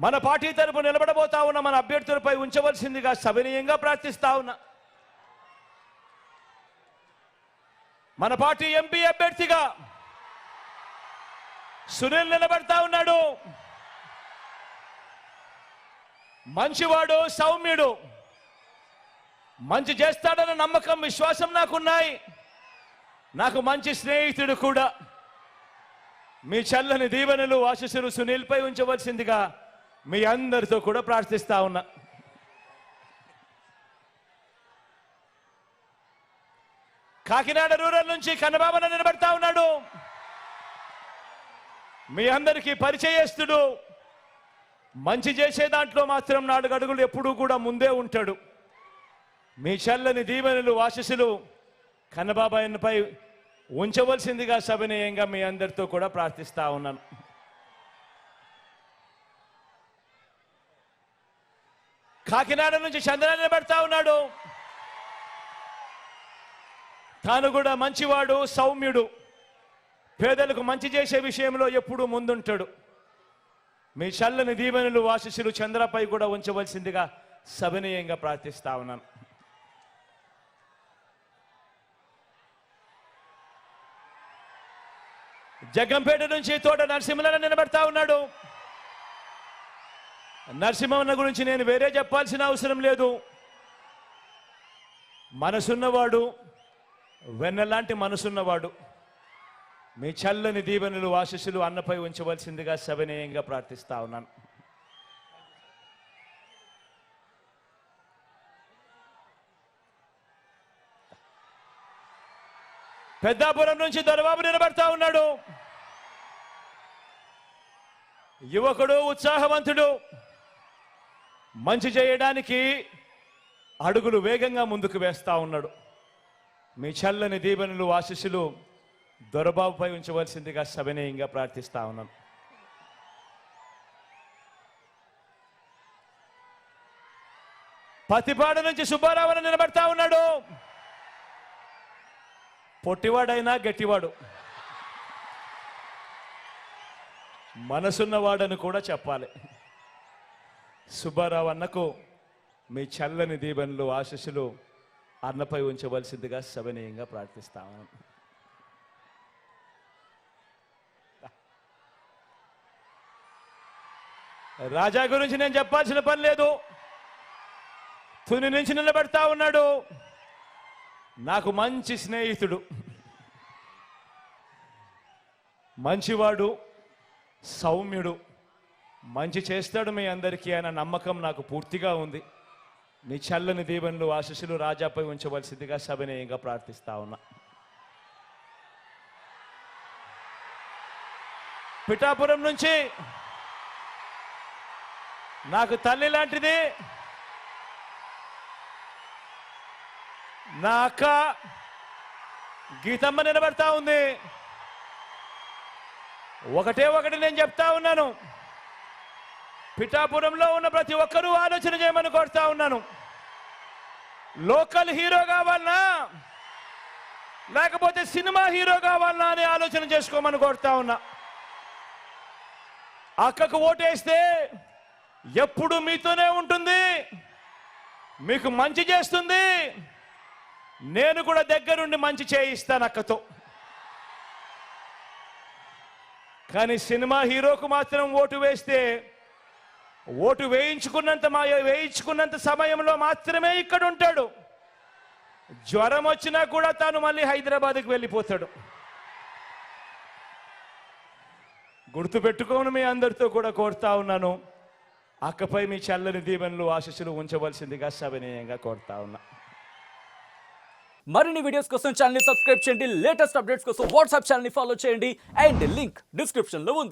మన పార్టీ తరపు నిలబడబోతా ఉన్న మన అభ్యర్థులపై ఉంచవలసిందిగా సవినయంగా ప్రార్థిస్తా ఉన్నా. మన పార్టీ ఎంపీ అభ్యర్థిగా సునీల్ నిలబడతా ఉన్నాడు. మంచివాడు, సౌమ్యుడు, మంచి చేస్తాడన్న నమ్మకం, విశ్వాసం నాకున్నాయి. నాకు మంచి స్నేహితుడు కూడా. మీ చల్లని దీవెనలు, ఆశీస్సులు సునీల్పై ఉంచవలసిందిగా మీ అందరితో కూడా ప్రార్థిస్తా ఉన్నా. కాకినాడ రూరల్ నుంచి కన్నబాబన నిలబడతా ఉన్నాడు. మీ అందరికీ పరిచయస్తుడు. మంచి చేసే దాంట్లో మాత్రం 4 అడుగులు ఎప్పుడూ కూడా ముందే ఉంటాడు. మీ చల్లని దీవెనలు, ఆశీస్సులు కన్నబాబాయన్పై ఉంచవలసిందిగా సవినయంగా మీ అందరితో కూడా ప్రార్థిస్తా ఉన్నాను. కాకినాడ నుంచి చంద్ర నిలబడతా ఉన్నాడు. తాను కూడా మంచివాడు, సౌమ్యుడు, పేదలకు మంచి చేసే విషయంలో ఎప్పుడూ ముందుంటాడు. మీ చల్లని దీవెనలు, ఆశీస్సులు చంద్రపై కూడా ఉంచవలసిందిగా సవినయంగా ప్రార్థిస్తా ఉన్నాను. జగ్గంపేట నుంచి తోట నరసింహన్న నిలబడతా ఉన్నాడు. నరసింహన్న గురించి నేను వేరే చెప్పాల్సిన అవసరం లేదు. మనసున్నవాడు, వెన్నలాంటి మనసున్నవాడు. మీ చల్లని దీవెనలు, ఆశీస్సులు అన్నపై ఉంచవలసిందిగా సవినయంగా ప్రార్థిస్తా ఉన్నాను. పెద్దాపురం నుంచి దొరబాబు నిలబడతా ఉన్నాడు. యువకుడు, ఉత్సాహవంతుడు, మంచి చేయడానికి అడుగులు వేగంగా ముందుకు వేస్తా ఉన్నాడు. మీ చల్లని దీవెనలు, ఆశీస్సులు దొరబాబుపై ఉంచవలసిందిగా సవినయంగా ప్రార్థిస్తా ఉన్నాను. పతిపాడు నుంచి సుబ్బారావు నిలబడతా ఉన్నాడు. పొట్టివాడైనా గట్టివాడు, మనసున్నవాడని కూడా చెప్పాలి. సుబ్బారావు అన్నకు మీ చల్లని దీవెనలు, ఆశీస్సులు అన్నపై ఉంచవలసిందిగా సవినయంగా ప్రార్థిస్తాను. రాజా గురించి నేను చెప్పాల్సిన పని లేదు. తుని నుంచి నిలబెడతా ఉన్నాడు. నాకు మంచి స్నేహితుడు, మంచివాడు, సౌమ్యుడు, మంచి చేస్తాడు మీ అందరికీ అన్న నమ్మకం నాకు పూర్తిగా ఉంది. మీ చల్లని దీవెనలు, ఆశీస్సులు రాజాపై ఉంచవలసిందిగా సవినయంగా ప్రార్థిస్తా ఉన్నా. పిఠాపురం నుంచి నాకు తల్లి లాంటిది నా అక్క గీతమ్మ నిలబడతా ఉంది. ఒకటి నేను చెప్తా ఉన్నాను. పిఠాపురంలో ఉన్న ప్రతి ఒక్కరూ ఆలోచన చేయమని కోరుతా ఉన్నాను. లోకల్ హీరో కావాలనా లేకపోతే సినిమా హీరో కావాలనా అని ఆలోచన చేసుకోమని కోరుతా ఉన్నా. అక్కకు ఓటేస్తే ఎప్పుడు మీతోనే ఉంటుంది, మీకు మంచి చేస్తుంది. నేను కూడా దగ్గరుండి మంచి చేయిస్తాను అక్కతో. కానీ సినిమా హీరోకు మాత్రం ఓటు వేస్తే ఓటు వేయించుకున్నంత సమయంలో మాత్రమే ఇక్కడ ఉంటాడు. జ్వరం వచ్చినా కూడా తాను మళ్ళీ హైదరాబాద్కి వెళ్ళిపోతాడు. గుర్తుపెట్టుకోను మీ అందరితో కూడా కోరుతా ఉన్నాను. అక్కపై మీ చల్లని దీవెనలు, ఆశీస్సులు ఉంచవలసిందిగా సవినయంగా కోరుతా ఉన్నా. మరిన్ని వీడియోస్ కోసం ఛానల్ ని సబ్స్క్రైబ్ చేయండి. లేటెస్ట్ అప్డేట్స్ కోసం వాట్సాప్ ఛానల్ ని ఫాలో చేయండి. అండ్ లింక్ డిస్క్రిప్షన్ లో ఉంది.